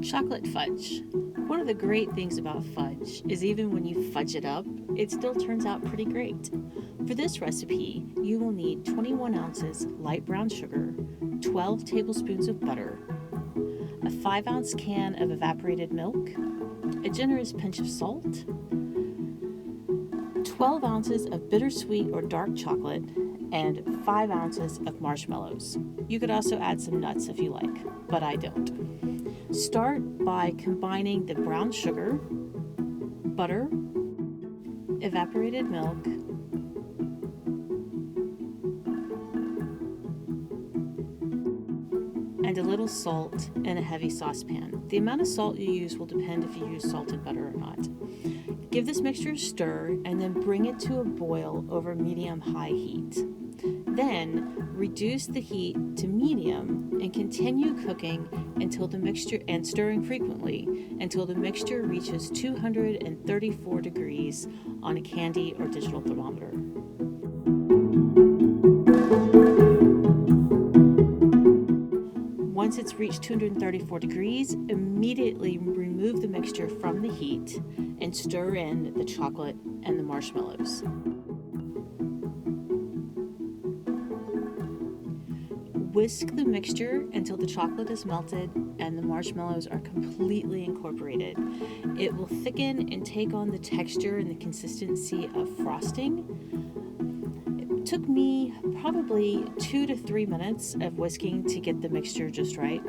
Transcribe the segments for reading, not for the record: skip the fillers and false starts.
Chocolate fudge. One of the great things about fudge is even when you fudge it up, it still turns out pretty great. For this recipe, you will need 21 ounces light brown sugar, 12 tablespoons of butter, a 5-ounce can of evaporated milk, a generous pinch of salt, 12 ounces of bittersweet or dark chocolate, and 5 ounces of marshmallows. You could also add some nuts if you like, but I don't. Start by combining the brown sugar, butter, evaporated milk, and a little salt in a heavy saucepan. The amount of salt you use will depend if you use salted butter or not. Give this mixture a stir and then bring it to a boil over medium-high heat. Then reduce the heat to medium and continue cooking until the mixture and stirring frequently until the mixture reaches 234 degrees on a candy or digital thermometer. Once it's reached 234 degrees, immediately remove the mixture from the heat and stir in the chocolate and the marshmallows. Whisk the mixture until the chocolate is melted and the marshmallows are completely incorporated. It will thicken and take on the texture and the consistency of frosting. It took me probably 2 to 3 minutes of whisking to get the mixture just right.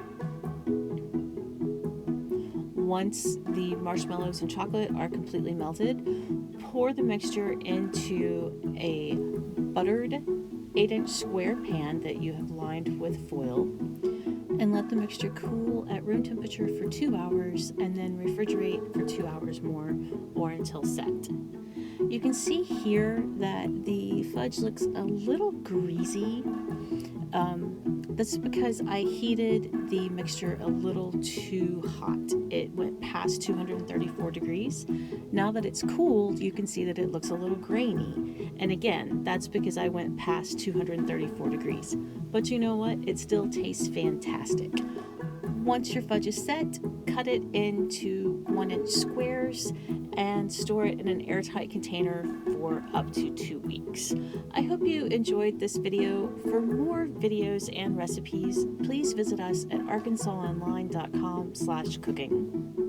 Once the marshmallows and chocolate are completely melted, pour the mixture into a buttered 8-inch square pan that you have lined with foil and let the mixture cool at room temperature for 2 hours and then refrigerate for 2 hours more or until set. You can see here that the fudge looks a little greasy. That's because I heated the mixture a little too hot. It went past 234 degrees. Now that it's cooled, you can see that it looks a little grainy. And again, that's because I went past 234 degrees. But you know what? It still tastes fantastic. Once your fudge is set, cut it into 1-inch squares and store it in an airtight container for up to 2 weeks. I hope you enjoyed this video. For more videos and recipes, please visit us at arkansasonline.com/cooking.